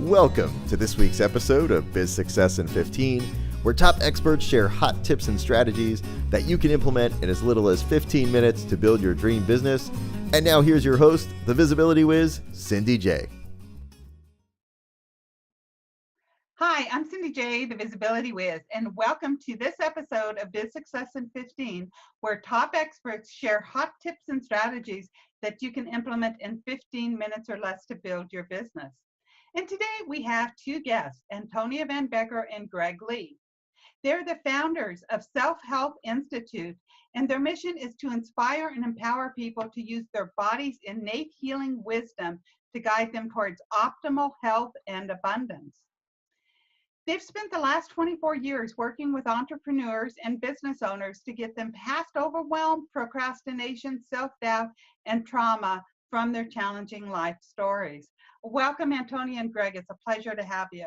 Welcome to this week's episode of Biz Success in 15, where top experts share hot tips and strategies that you can implement in as little as 15 minutes to build your dream business. And now here's your host, the Visibility Whiz, Cindy J. Hi, I'm Cindy J, the Visibility Whiz, and welcome to this episode of Biz Success in 15, where top experts share hot tips and strategies that you can implement in 15 minutes or less to build your business. And today we have two guests, Antonia Van Becker and Greg Lee. They're the founders of Self-Health Institute, and their mission is to inspire and empower people to use their body's innate healing wisdom to guide them towards optimal health and abundance. They've spent the last 24 years working with entrepreneurs and business owners to get them past overwhelm, procrastination, self-doubt, and trauma from their challenging life stories. Welcome, Antonia and Greg. It's a pleasure to have you.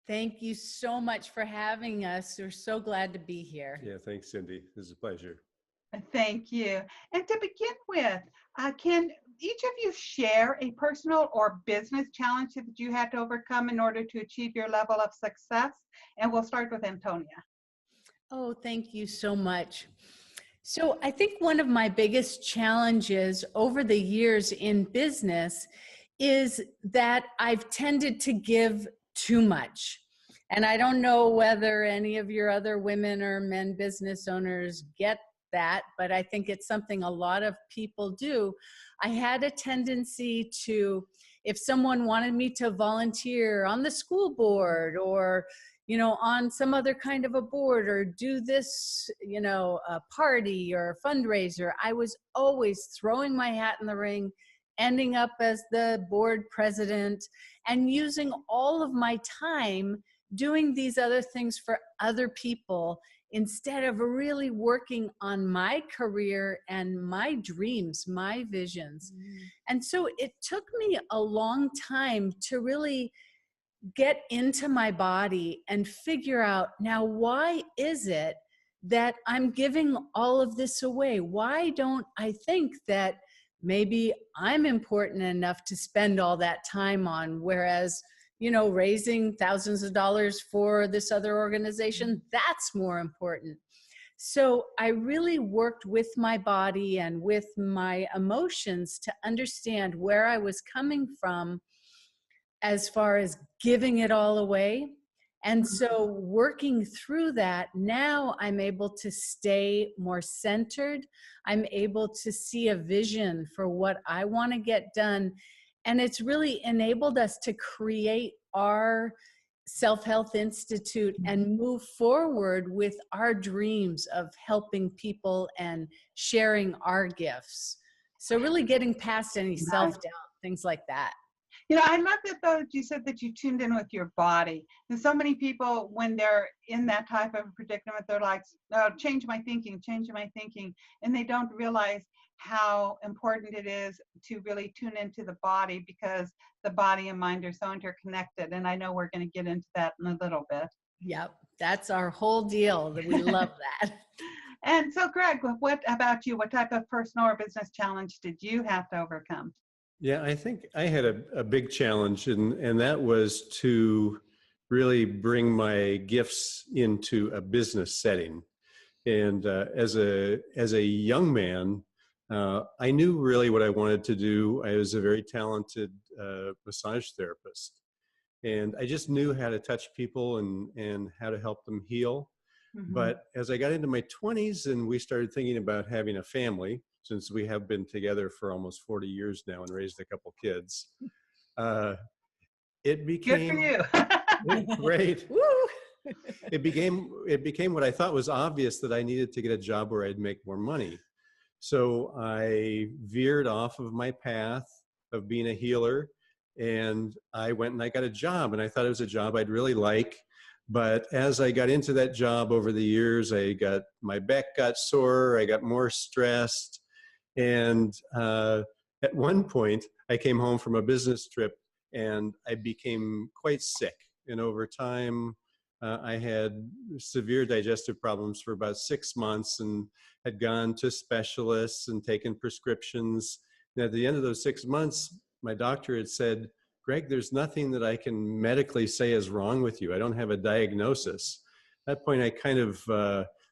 Thank you so much for having us. We're so glad to be here. Yeah, thanks, Cindy. This is a pleasure. Thank you. And to begin with, can each of you share a personal or business challenge that you had to overcome in order to achieve your level of success? And we'll start with Antonia. Oh, thank you so much. So I think one of my biggest challenges over the years in business is that I've tended to give too much. And I don't know whether any of your other women or men business owners get that, but I think it's something a lot of people do. I had a tendency to, if someone wanted me to volunteer on the school board or, on some other kind of a board or do this, a party or a fundraiser, I was always throwing my hat in the ring, ending up as the board president and using all of my time doing these other things for other people instead of really working on my career and my dreams, my visions. And so it took me a long time to really get into my body and figure out, now, why is it that I'm giving all of this away? Why don't I think that maybe I'm important enough to spend all that time on, whereas raising thousands of dollars for this other organization, that's more important. So I really worked with my body and with my emotions to understand where I was coming from as far as giving it all away. And so working through that, now I'm able to stay more centered. I'm able to see a vision for what I want to get done. And it's really enabled us to create our Self-Health Institute and move forward with our dreams of helping people and sharing our gifts. So really getting past any self-doubt, things like that. I love that, though, you said that you tuned in with your body. And so many people, when they're in that type of predicament, they're like, oh, change my thinking. And they don't realize how important it is to really tune into the body, because the body and mind are so interconnected. And I know we're going to get into that in a little bit. Yep, that's our whole deal. We love that. And so, Greg, what about you? What type of personal or business challenge did you have to overcome? Yeah, I think I had a big challenge, and that was to really bring my gifts into a business setting. And as a young man, I knew really what I wanted to do. I was a very talented massage therapist, and I just knew how to touch people and how to help them heal. Mm-hmm. But as I got into my 20s and we started thinking about having a family, since we have been together for almost 40 years now and raised a couple kids, it became good for you. Great. It became what I thought was obvious, that I needed to get a job where I'd make more money. So I veered off of my path of being a healer, and I went and I got a job, and I thought it was a job I'd really like. But as I got into that job over the years, my back got sore, I got more stressed. And at one point, I came home from a business trip and I became quite sick. And over time, I had severe digestive problems for about 6 months and had gone to specialists and taken prescriptions. And at the end of those 6 months, my doctor had said, Greg, there's nothing that I can medically say is wrong with you. I don't have a diagnosis. At that point, I kind of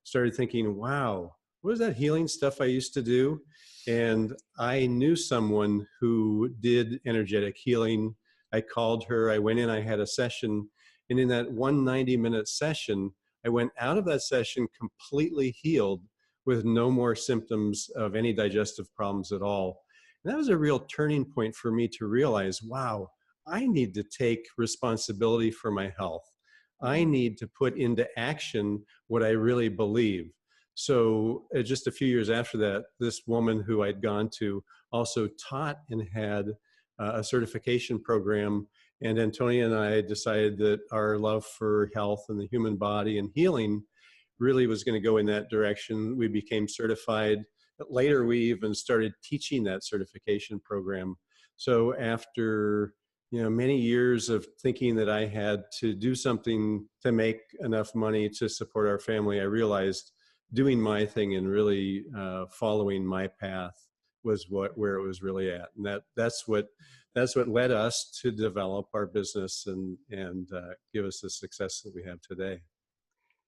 started thinking, wow, what was that healing stuff I used to do? And I knew someone who did energetic healing. I called her, I went in, I had a session. And in that 190-minute session, I went out of that session completely healed with no more symptoms of any digestive problems at all. And that was a real turning point for me to realize, wow, I need to take responsibility for my health. I need to put into action what I really believe. So just a few years after that, this woman who I'd gone to also taught and had a certification program. And Antonia and I decided that our love for health and the human body and healing really was going to go in that direction. We became certified. Later, we even started teaching that certification program. So after many years of thinking that I had to do something to make enough money to support our family, I realized doing my thing and really following my path was where it was really at, and that's what led us to develop our business and give us the success that we have today.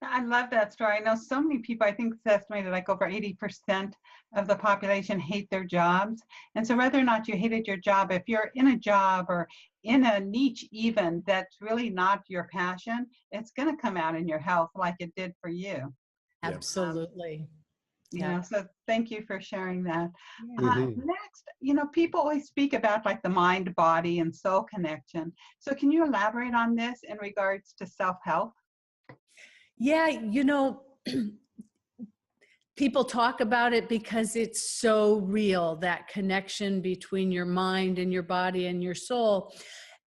I love that story. I know so many people, I think it's estimated like over 80% of the population hate their jobs. And so whether or not you hated your job, if you're in a job or in a niche even that's really not your passion, it's going to come out in your health like it did for you. Absolutely. So thank you for sharing that. Yeah. Next, people always speak about like the mind, body, and soul connection. So can you elaborate on this in regards to self-help? Yeah, people talk about it because it's so real, that connection between your mind and your body and your soul.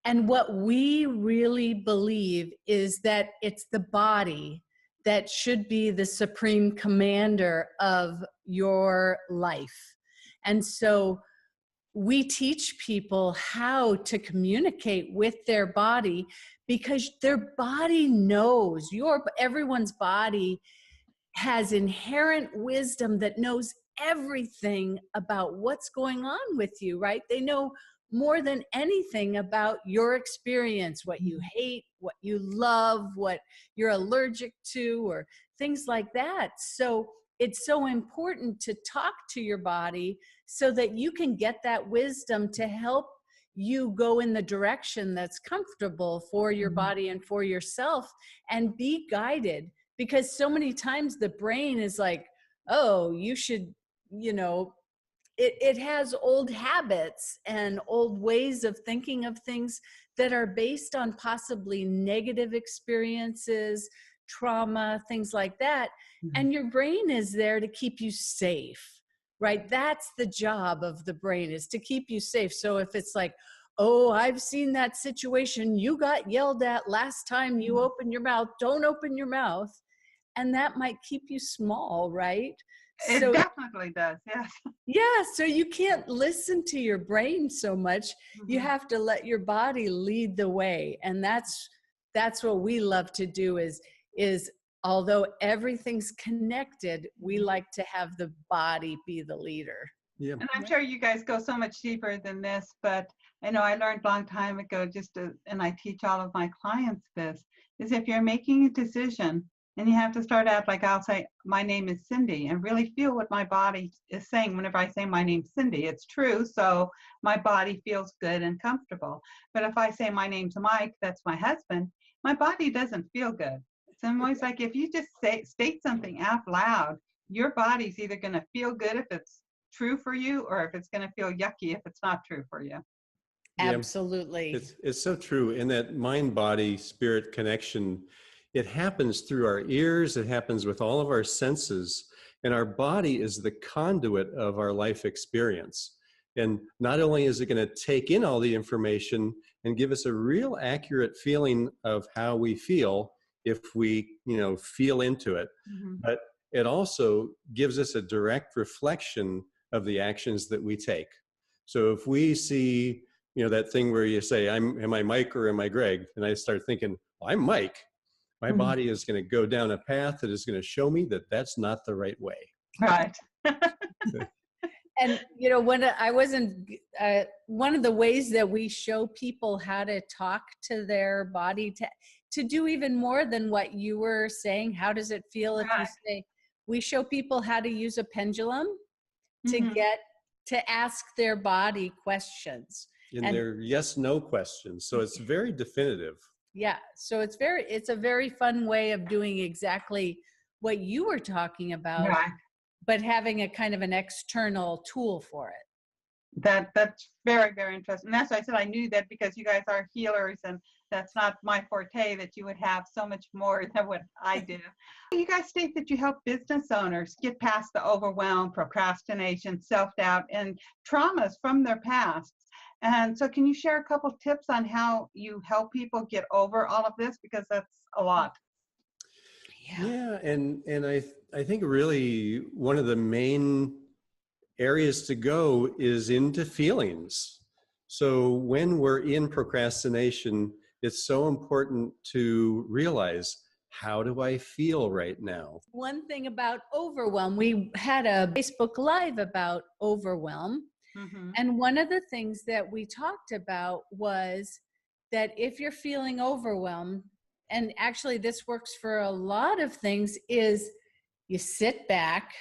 And what we really believe is that it's the body that should be the supreme commander of your life. And so we teach people how to communicate with their body, because their body knows. Everyone's body has inherent wisdom that knows everything about what's going on with you, right? They know more than anything about your experience, what you hate, what you love, what you're allergic to, or things like that. So it's so important to talk to your body so that you can get that wisdom to help you go in the direction that's comfortable for your body and for yourself, and be guided. Because so many times the brain is like, oh, you should, it has old habits and old ways of thinking of things that are based on possibly negative experiences, trauma, things like that. And your brain is there to keep you safe, right? That's the job of the brain, is to keep you safe. So if it's like, oh, I've seen that situation, you got yelled at last time you opened your mouth, don't open your mouth. And that might keep you small, right? It definitely does, yes. Yeah, so you can't listen to your brain so much. You have to let your body lead the way. And that's what we love to do is although everything's connected, we like to have the body be the leader. Yeah. And I'm sure you guys go so much deeper than this, but I know I learned a long time ago, and I teach all of my clients this, is if you're making a decision, and you have to start out like, I'll say, my name is Cindy, and really feel what my body is saying. Whenever I say my name's Cindy, it's true. So my body feels good and comfortable. But if I say my name's Mike, that's my husband, my body doesn't feel good. So I'm always like, if you just state something out loud, your body's either going to feel good if it's true for you, or if it's going to feel yucky if it's not true for you. Absolutely. It's so true. And that mind, body, spirit connection, it happens through our ears. It happens with all of our senses. And our body is the conduit of our life experience. And not only is it going to take in all the information and give us a real accurate feeling of how we feel if we, feel into it, but it also gives us a direct reflection of the actions that we take. So if we see, that thing where you say, am I Mike or am I Greg? And I start thinking, well, I'm Mike. My body is going to go down a path that is going to show me that that's not the right way. Right. And, when I wasn't, one of the ways that we show people how to talk to their body, to do even more than what you were saying, how does it feel if you Right. say, we show people how to use a pendulum Mhm. to ask their body questions. And And they're yes, no questions. So it's very definitive. yeah, so it's a very fun way of doing exactly what you were talking about, Right. but having a kind of an external tool for it. That's very, very interesting. That's why I said I knew that, because you guys are healers, and that's not my forte, that you would have so much more than what I do. You guys state that you help business owners get past the overwhelm, procrastination, self-doubt, and traumas from their past. And so can you share a couple tips on how you help people get over all of this? Because that's a lot. Yeah, and I think really one of the main areas to go is into feelings. So when we're in procrastination, it's so important to realize, how do I feel right now? One thing about overwhelm, we had a Facebook Live about overwhelm. Mm-hmm. And one of the things that we talked about was that if you're feeling overwhelmed, and actually this works for a lot of things, is you sit back,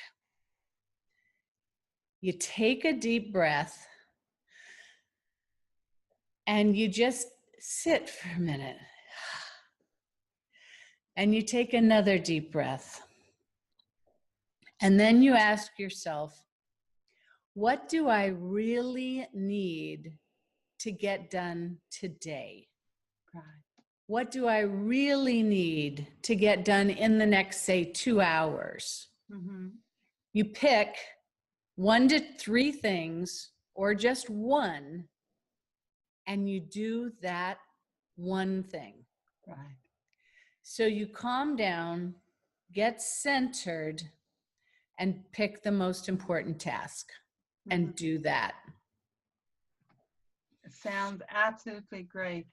you take a deep breath, and you just sit for a minute. And you take another deep breath. And then you ask yourself, what do I really need to get done today? Right. What do I really need to get done in the next, say, 2 hours? Mm-hmm. You pick 1 to 3 things, or just one, and you do that one thing. Right. So you calm down, get centered, and pick the most important task and do that. Sounds absolutely great.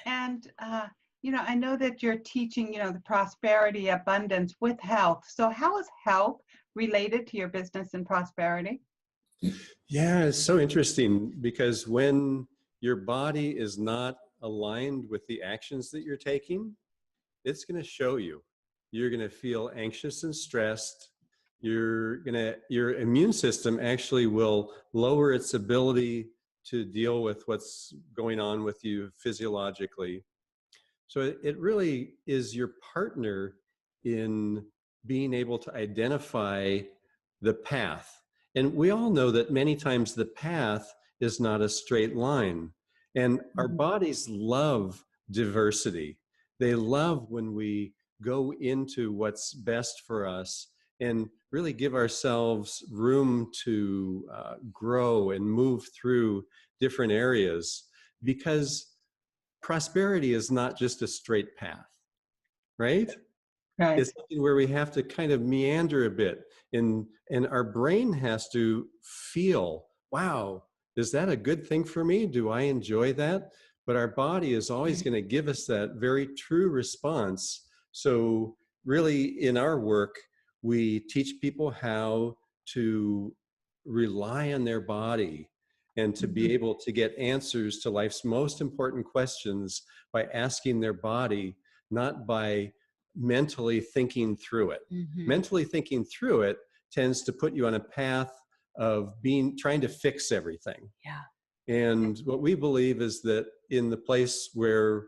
And, I know that you're teaching, the prosperity, abundance with health. So how is health related to your business and prosperity? Yeah, it's so interesting, because when your body is not aligned with the actions that you're taking, it's going to show you. You're going to feel anxious and stressed. Your immune system actually will lower its ability to deal with what's going on with you physiologically. So it really is your partner in being able to identify the path. And we all know that many times the path is not a straight line. And our bodies love diversity. They love when we go into what's best for us and really give ourselves room to grow and move through different areas, because prosperity is not just a straight path, right? Right. It's something where we have to kind of meander a bit, and our brain has to feel, wow, is that a good thing for me? Do I enjoy that? But our body is always going to give us that very true response. So really in our work, we teach people how to rely on their body and to be able to get answers to life's most important questions by asking their body, not by mentally thinking through it. Mentally thinking through it tends to put you on a path of trying to fix everything. Yeah. And what we believe is that in the place where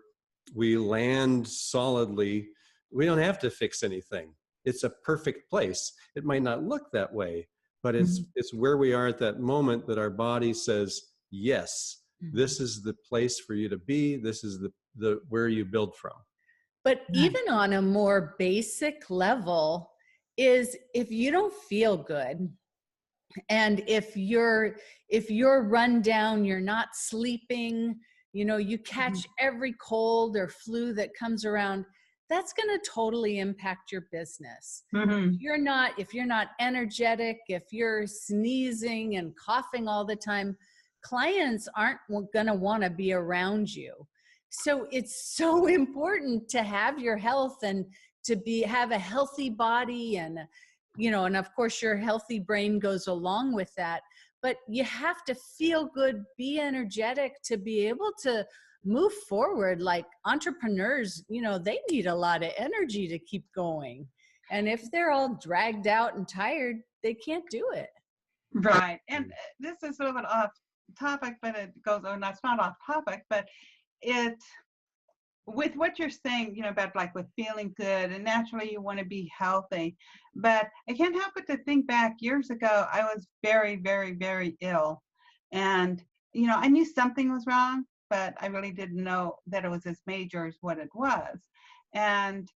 we land solidly, we don't have to fix anything. It's a perfect place. It might not look that way, but it's where we are at that moment that our body says, yes, this is the place for you to be. This is the where you build from. But even on a more basic level, is if you don't feel good, and if you're run down, you're not sleeping, you catch every cold or flu that comes around, that's going to totally impact your business. If you're not energetic, if you're sneezing and coughing all the time, clients aren't going to want to be around you. So it's so important to have your health and to have a healthy body, and and of course your healthy brain goes along with that. but you have to feel good, be energetic to be able to move forward. Like entrepreneurs, you know, they need a lot of energy to keep going. And if they're all dragged out and tired, they can't do it. Right. And this is a little bit off topic, but it goes, oh, that's not off topic, but it, with what you're saying, you know, about like with feeling good and naturally you want to be healthy, but I can't help but to think back years ago, I was very, very, very ill. And, you know, I knew something was wrong, but I really didn't know that it was as major as what it was. And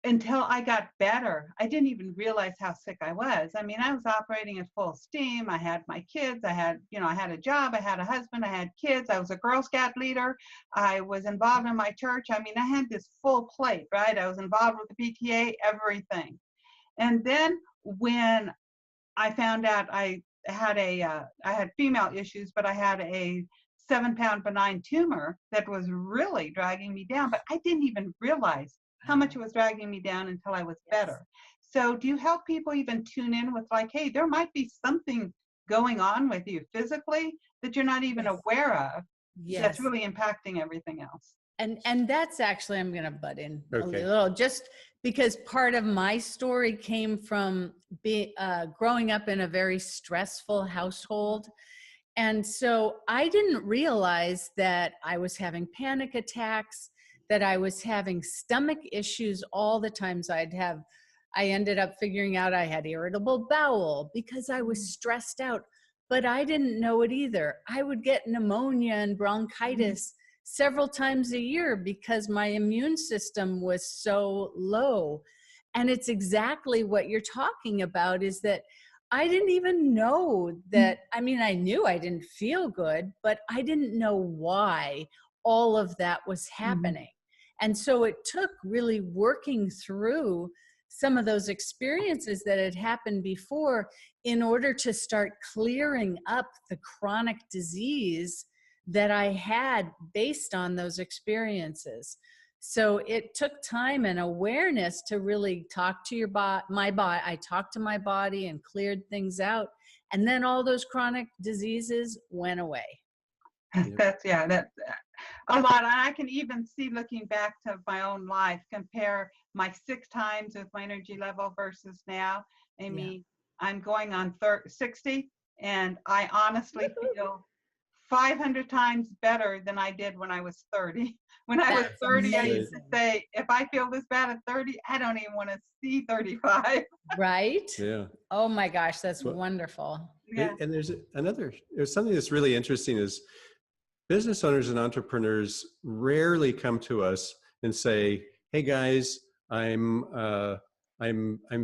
until I got better, I didn't even realize how sick I was. I mean, I was operating at full steam. I had my kids. I had, you know, I had a job. I had a husband. I had kids. I was a Girl Scout leader. I was involved in my church. I mean, I had this full plate, right? I was involved with the PTA, everything. And then when I found out I had female issues, but I had a 7-pound benign tumor that was really dragging me down, but I didn't even realize how much it was dragging me down until I was better. So do you help people even tune in with like, hey, there might be something going on with you physically that you're not even aware of that's really impacting everything else? And that's actually, I'm going to butt in a Okay. little, just because part of my story came from growing up in a very stressful household. And so I didn't realize that I was having panic attacks, that I was having stomach issues all the times. I ended up figuring out I had irritable bowel because I was stressed out, but I didn't know it either. I would get pneumonia and bronchitis several times a year because my immune system was so low. And it's exactly what you're talking about, is that I didn't even know that. I mean, I knew I didn't feel good, but I didn't know why all of that was happening. And so it took really working through some of those experiences that had happened before in order to start clearing up the chronic disease that I had based on those experiences. So it took time and awareness to really talk to your my body. I talked to my body and cleared things out. And then all those chronic diseases went away. That's a lot. And I can even see, looking back to my own life, compare my 6 times with my energy level versus now. I mean, I'm going on 60, and I honestly feel 500 times better than I did when I was 30. When I was 30, I used to say, if I feel this bad at 30, I don't even want to see 35. Right? Yeah. Oh my gosh, that's wonderful. Yeah. And there's something that's really interesting is business owners and entrepreneurs rarely come to us and say, "Hey guys, I'm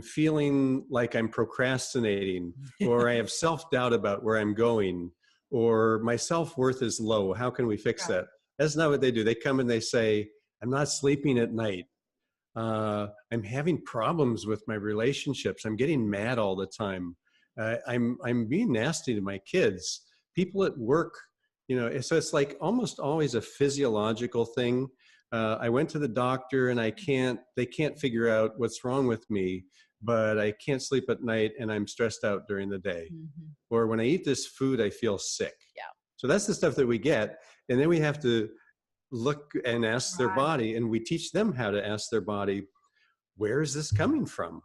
feeling like I'm procrastinating, or I have self-doubt about where I'm going, or my self-worth is low. How can we fix that?" That's not what they do. They come and they say, "I'm not sleeping at night. I'm having problems with my relationships. I'm getting mad all the time. I'm being nasty to my kids. People at work." You know, so it's like almost always a physiological thing. I went to the doctor and they can't figure out what's wrong with me, but I can't sleep at night and I'm stressed out during the day. Or when I eat this food, I feel sick. Yeah. So that's the stuff that we get. And then we have to look and ask their body, and we teach them how to ask their body, where is this coming from?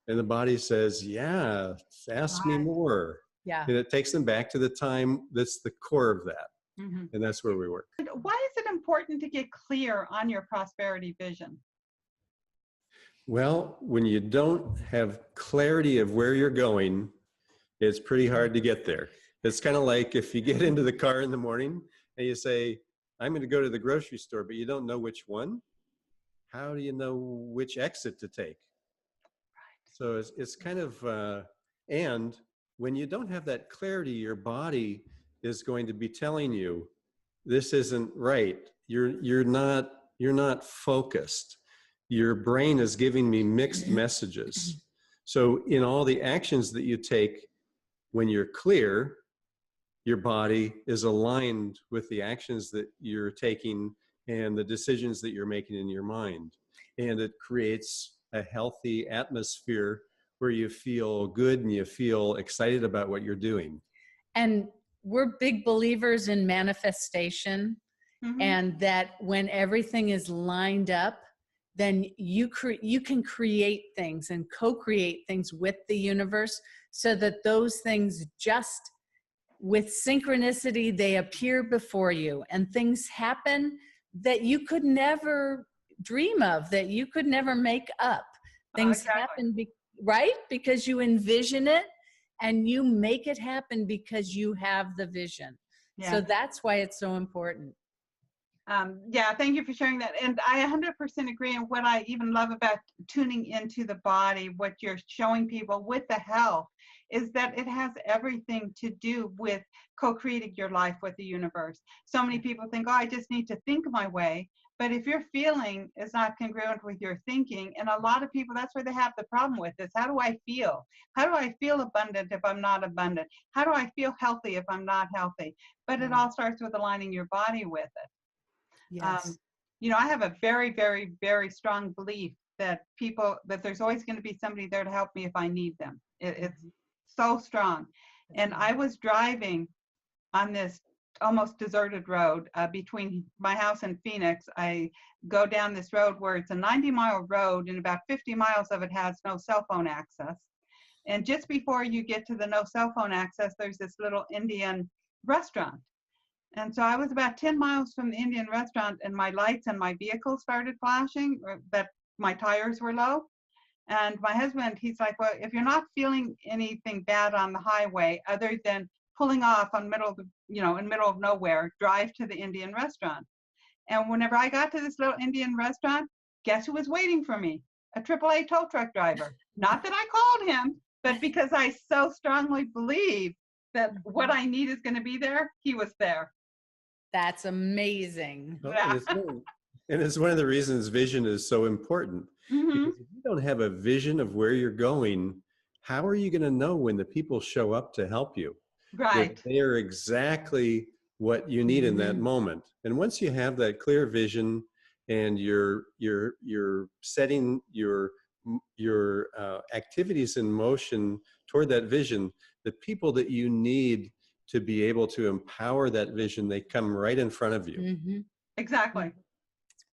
And the body says, yeah, ask me more. Yeah. And it takes them back to the time that's the core of that. And that's where we work. Why is it important to get clear on your prosperity vision? Well, when you don't have clarity of where you're going, it's pretty hard to get there. It's kind of like if you get into the car in the morning and you say, I'm going to go to the grocery store, but you don't know which one. How do you know which exit to take? So it's kind of, and when you don't have that clarity, your body is going to be telling you, this isn't right. You're not focused. Your brain is giving me mixed messages. So in all the actions that you take, when you're clear, your body is aligned with the actions that you're taking and the decisions that you're making in your mind. And it creates a healthy atmosphere where you feel good and you feel excited about what you're doing. And we're big believers in manifestation, and that when everything is lined up, then you can create things and co-create things with the universe, so that those things just with synchronicity, they appear before you, and things happen that you could never dream of, that you could never make up. Things happen, right? Because you envision it and you make it happen because you have the vision. Yeah. So that's why it's so important. Yeah, thank you for sharing that. And I 100% agree. And what I even love about tuning into the body, what you're showing people with the health, is that it has everything to do with co-creating your life with the universe. So many people think, oh, I just need to think my way. But if your feeling is not congruent with your thinking, and a lot of people, that's where they have the problem with this. How do I feel? How do I feel abundant if I'm not abundant? How do I feel healthy if I'm not healthy? But it all starts with aligning your body with it. Yes. You know, I have a very, very, very strong belief that that there's always going to be somebody there to help me if I need them. It's so strong. And I was driving on this almost deserted road between my house and Phoenix. I go down this road where it's a 90-mile road, and about 50 miles of it has no cell phone access. And just before you get to the no cell phone access, there's this little Indian restaurant. And so I was about 10 miles from the Indian restaurant, and my lights and my vehicle started flashing, that my tires were low. And my husband, he's like, well, if you're not feeling anything bad on the highway other than pulling off on middle of nowhere, drive to the Indian restaurant. And whenever I got to this little Indian restaurant, guess who was waiting for me? A AAA tow truck driver. Not that I called him, but because I so strongly believe that what I need is going to be there, he was there. That's amazing. Oh, and it's one of the reasons vision is so important. Because if you don't have a vision of where you're going, how are you going to know when the people show up to help you? Right. That they are exactly what you need in that moment. And once you have that clear vision and you're setting your activities in motion toward that vision, the people that you need to be able to empower that vision, they come right in front of you. Exactly.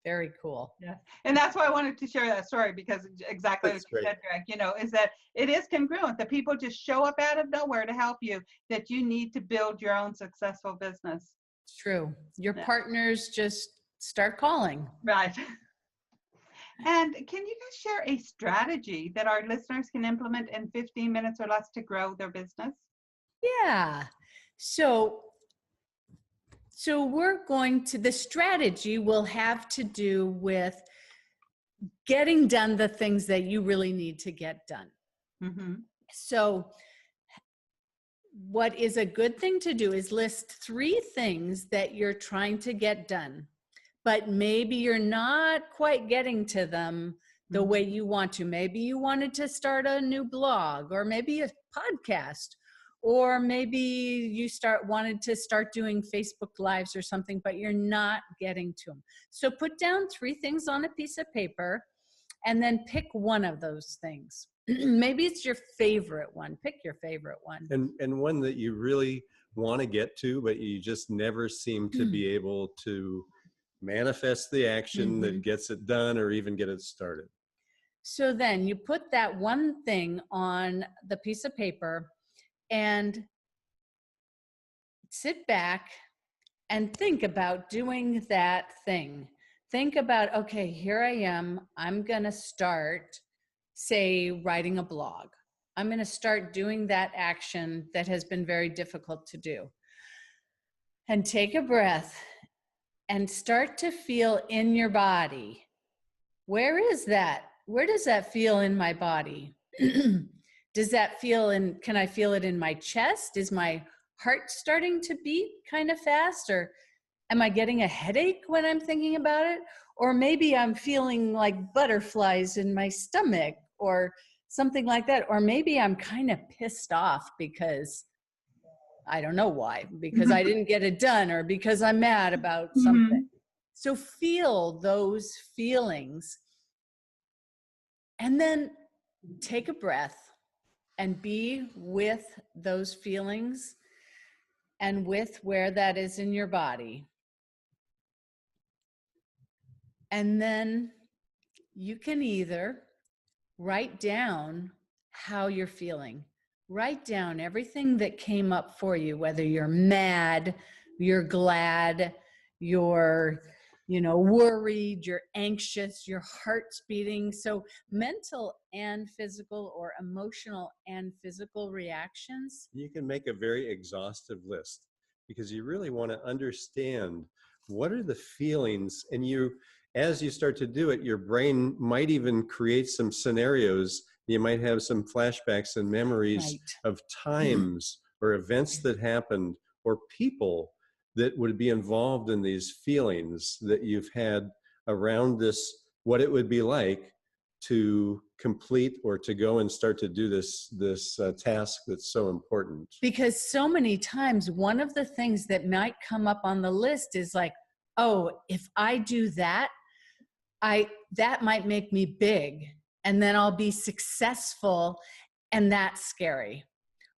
Very cool. Yeah. And that's why I wanted to share that story, because exactly what you said, Greg, you know, is that it is congruent. The people just show up out of nowhere to help you, that you need to build your own successful business. It's true. Your partners just start calling. Right. And can you guys share a strategy that our listeners can implement in 15 minutes or less to grow their business? Yeah. So the strategy will have to do with getting done the things that you really need to get done. So what is a good thing to do is list 3 things that you're trying to get done, but maybe you're not quite getting to them the way you want to. Maybe you wanted to start a new blog, or maybe a podcast, or maybe you wanted to start doing Facebook Lives or something, but you're not getting to them. So put down 3 things on a piece of paper and then pick one of those things. Maybe it's your favorite one. Pick your favorite one. And one that you really want to get to, but you just never seem to be able to manifest the action that gets it done or even get it started. So then you put that one thing on the piece of paper and sit back and think about doing that thing. Think about, okay, here I am. I'm going to start, say, writing a blog. I'm going to start doing that action that has been very difficult to do. And take a breath and start to feel in your body. Where is that? Where does that feel in my body? Does that feel can I feel it in my chest? Is my heart starting to beat kind of fast? Or am I getting a headache when I'm thinking about it? Or maybe I'm feeling like butterflies in my stomach or something like that. Or maybe I'm kind of pissed off because I don't know why, because I didn't get it done, or because I'm mad about something. So feel those feelings and then take a breath and be with those feelings and with where that is in your body. And then you can either write down how you're feeling. Write down everything that came up for you, whether you're mad, you're glad, you're, worried, you're anxious, your heart's beating. So mental and physical, or emotional and physical reactions. You can make a very exhaustive list, because you really want to understand what are the feelings, and as you start to do it, your brain might even create some scenarios. You might have some flashbacks and memories of times or events that happened, or people that would be involved in these feelings that you've had around this, what it would be like to complete or to go and start to do this task that's so important. Because so many times, one of the things that might come up on the list is like, oh, if I do that, that might make me big, and then I'll be successful, and that's scary.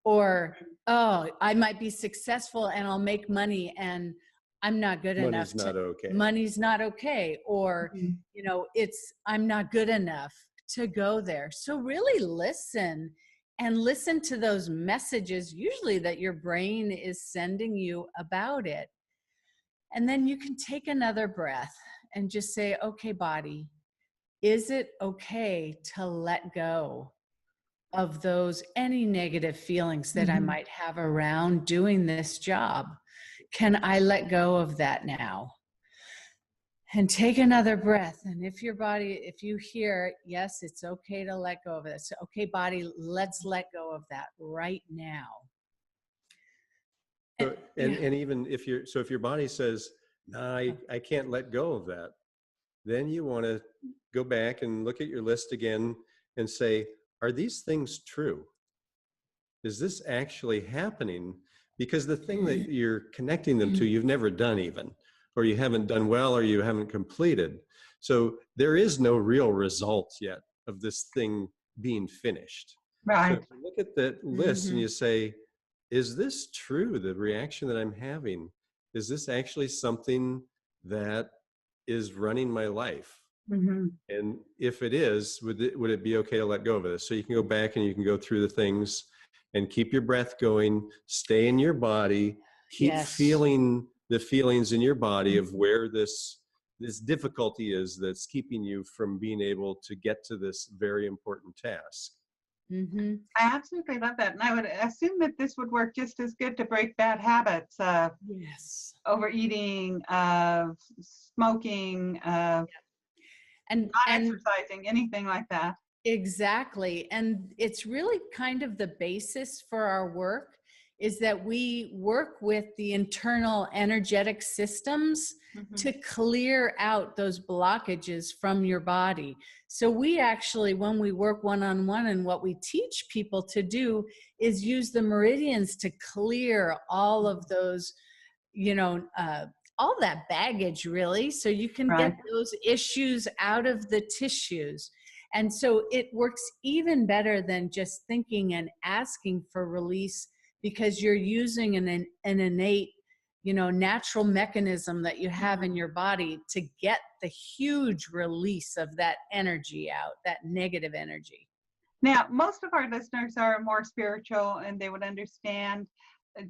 Or, oh, I might be successful and I'll make money, and I'm not good enough. Money's not okay. Money's not okay. Or, I'm not good enough to go there. So really listen to those messages, usually that your brain is sending you about it. And then you can take another breath and just say, okay, body, is it okay to let go of any negative feelings that I might have around doing this job? Can I let go of that now? And take another breath. And if you hear, yes, it's okay to let go of it. So, okay, body, let's let go of that right now. So, and even if your body says, nah, I can't let go of that, then you want to go back and look at your list again and say, are these things true? Is this actually happening? Because the thing that you're connecting them to, you've never done even, or you haven't done well, or you haven't completed. So there is no real result yet of this thing being finished. Right. So if you look at that list and you say, is this true, the reaction that I'm having? Is this actually something that is running my life? And if it is, would it be okay to let go of it? So you can go back and you can go through the things and keep your breath going, stay in your body, keep feeling the feelings in your body of where this difficulty is that's keeping you from being able to get to this very important task. I absolutely love that. And I would assume that this would work just as good to break bad habits of overeating, of smoking, of not exercising, anything like that. Exactly. And it's really kind of the basis for our work, is that we work with the internal energetic systems to clear out those blockages from your body. So we actually, when we work one-on-one, and what we teach people to do is use the meridians to clear all of those, all that baggage, really, so you can get those issues out of the tissues. And so it works even better than just thinking and asking for release, because you're using an innate, natural mechanism that you have in your body to get the huge release of that energy out, that negative energy. Now, most of our listeners are more spiritual, and they would understand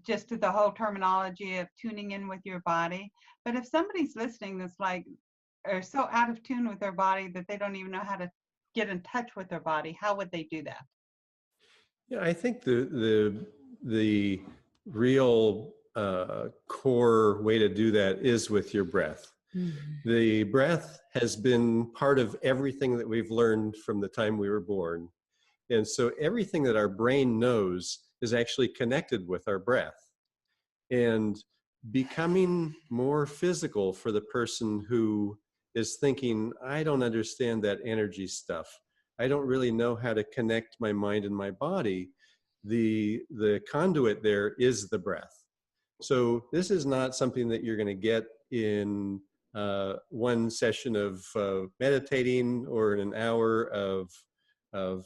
just the whole terminology of tuning in with your body. But if somebody's listening that's are so out of tune with their body that they don't even know how to get in touch with their body, how would they do that? Yeah, I think the real core way to do that is with your breath. The breath has been part of everything that we've learned from the time we were born. And so everything that our brain knows is actually connected with our breath. And becoming more physical for the person who is thinking, I don't understand that energy stuff, I don't really know how to connect my mind and my body, the conduit there is the breath. So this is not something that you're going to get in one session of meditating, or in an hour of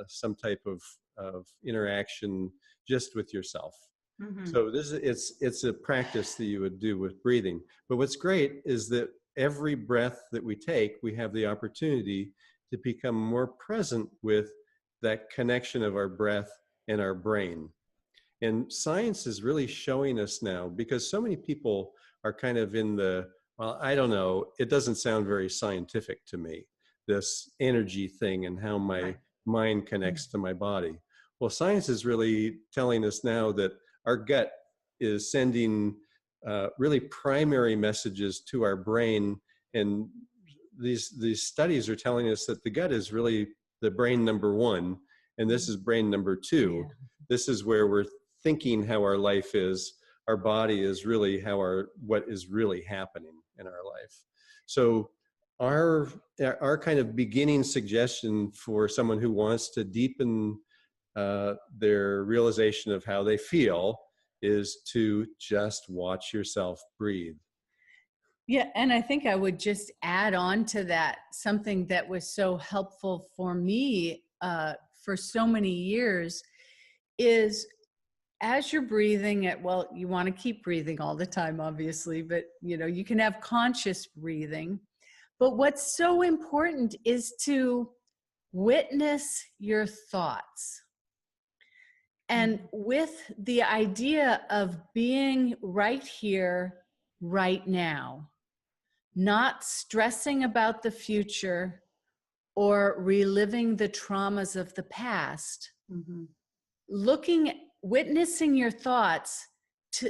some type of of interaction just with yourself. Mhm. So it's a practice that you would do with breathing. But what's great is that every breath that we take, we have the opportunity to become more present with that connection of our breath and our brain. And science is really showing us now, because so many people are kind of in the, well, I don't know, it doesn't sound very scientific to me, this energy thing and how my Right. mind connects to my body. Well, science is really telling us now that our gut is sending really primary messages to our brain. And these studies are telling us that the gut is really the brain number one, and this is brain number two. Yeah. This is where we're thinking how our life is. Our body is really how what is really happening in our life. So our kind of beginning suggestion for someone who wants to deepen their realization of how they feel is to just watch yourself breathe. Yeah, and I think I would just add on to that something that was so helpful for me for so many years is, as you're breathing at, well, you want to keep breathing all the time, obviously, but you can have conscious breathing. But what's so important is to witness your thoughts. And with the idea of being right here, right now, not stressing about the future or reliving the traumas of the past, Mhm. witnessing your thoughts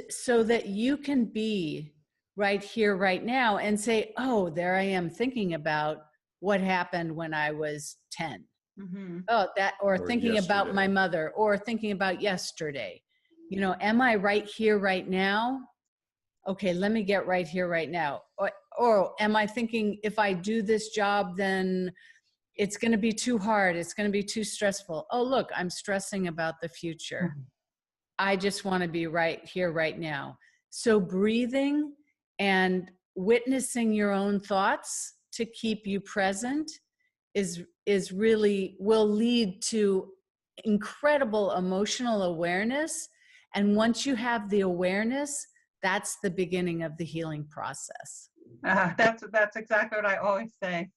so that you can be right here, right now, and say, oh, there I am thinking about what happened when I was 10. Mhm. Oh, or Or thinking about yesterday. my mother, or thinking about yesterday. Am I right here, right now? Okay, let me get right here, right now. Or am I thinking, if I do this job, then it's going to be too hard. It's going to be too stressful. Oh, look, I'm stressing about the future. I just want to be right here, right now. So breathing and witnessing your own thoughts to keep you present is really will lead to incredible emotional awareness. And once you have the awareness, that's the beginning of the healing process. That's exactly what I always say.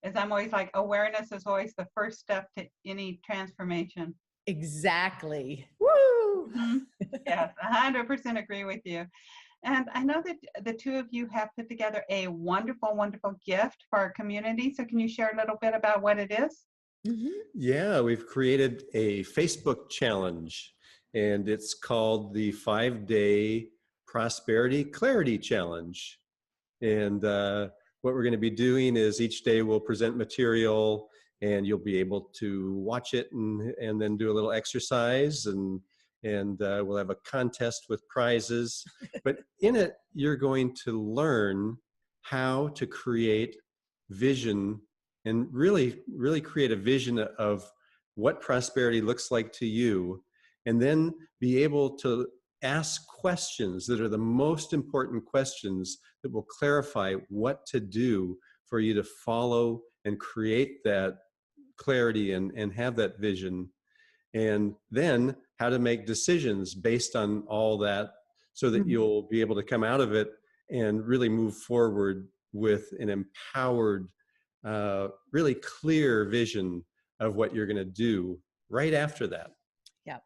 Is I'm always like, awareness is always the first step to any transformation. Exactly. Woo! Mhm. Yes, 100% agree with you. And I know that the two of you have put together a wonderful, wonderful gift for our community. So can you share a little bit about what it is? Yeah, we've created a Facebook challenge, and it's called the 5-Day Prosperity Clarity Challenge. And what we're going to be doing is each day we'll present material, and you'll be able to watch it and then do a little exercise, and we'll have a contest with prizes. But in it, you're going to learn how to create vision and really, really create a vision of what prosperity looks like to you, and then be able to ask questions that are the most important questions that will clarify what to do for you to follow and create that clarity and have that vision, and then how to make decisions based on all that, so that you'll be able to come out of it and really move forward with an empowered, really clear vision of what you're going to do right after that. Yeah.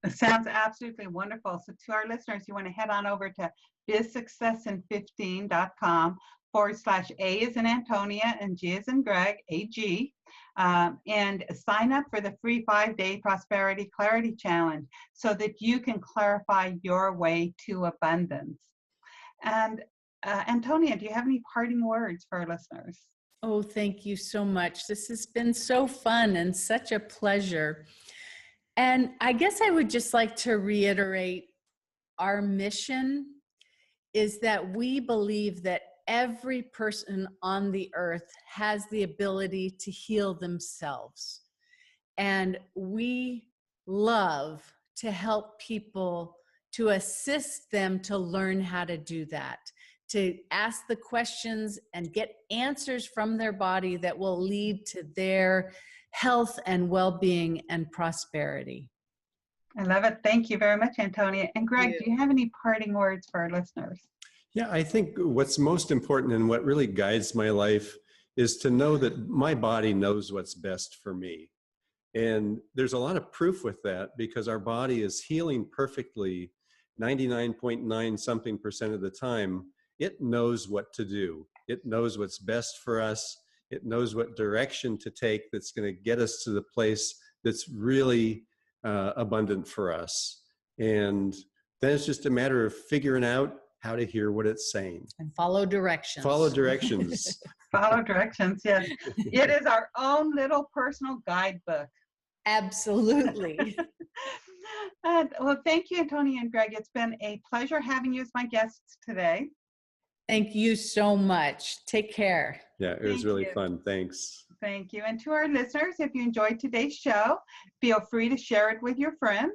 It sounds absolutely wonderful. So to our listeners, you want to head on over to bizsuccessin15.com/A as in Antonia and G as in Greg, AG, and sign up for the free 5-day Prosperity Clarity Challenge so that you can clarify your way to abundance. And Antonia, do you have any parting words for our listeners? Oh, thank you so much. This has been so fun and such a pleasure. And I guess I would just like to reiterate, our mission is that we believe that every person on the earth has the ability to heal themselves. And we love to help people, to assist them to learn how to do that, to ask the questions and get answers from their body that will lead to their health and well-being and prosperity. I love it. Thank you very much, Antonia. And Greg, do you have any parting words for our listeners? Yeah, I think what's most important and what really guides my life is to know that my body knows what's best for me. And there's a lot of proof with that because our body is healing perfectly 99.9 something percent of the time. It knows what to do. It knows what's best for us. It knows what direction to take that's going to get us to the place that's really abundant for us. And then it's just a matter of figuring out how to hear what it's saying. And follow directions. Follow directions. Follow directions, yes. It is our own little personal guidebook. Absolutely. Well, thank you, Antonia and Greg. It's been a pleasure having you as my guests today. Thank you so much. Take care. Yeah, it was really fun. Thanks. Thank you. And to our listeners, if you enjoyed today's show, feel free to share it with your friends.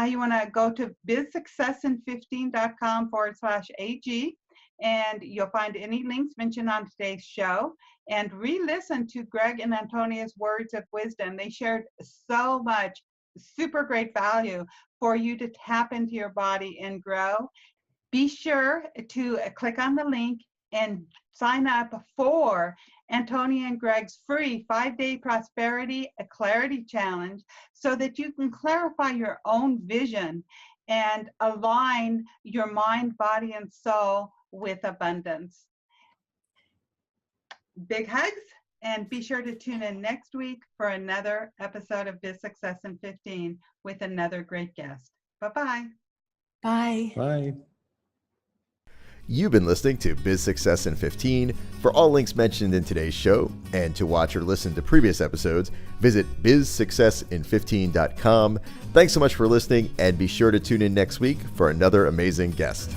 You want to go to bizsuccessin15.com/AG, and you'll find any links mentioned on today's show. And re-listen to Greg and Antonia's words of wisdom. They shared so much super great value for you to tap into your body and grow. Be sure to click on the link and sign up for Antonia and Greg's free 5-day prosperity clarity challenge so that you can clarify your own vision and align your mind, body, and soul with abundance. Big hugs, and be sure to tune in next week for another episode of Biz Success in 15 with another great guest. Bye-bye. Bye. Bye. You've been listening to Biz Success in 15. For all links mentioned in today's show and to watch or listen to previous episodes, visit bizsuccessin15.com. Thanks so much for listening, and be sure to tune in next week for another amazing guest.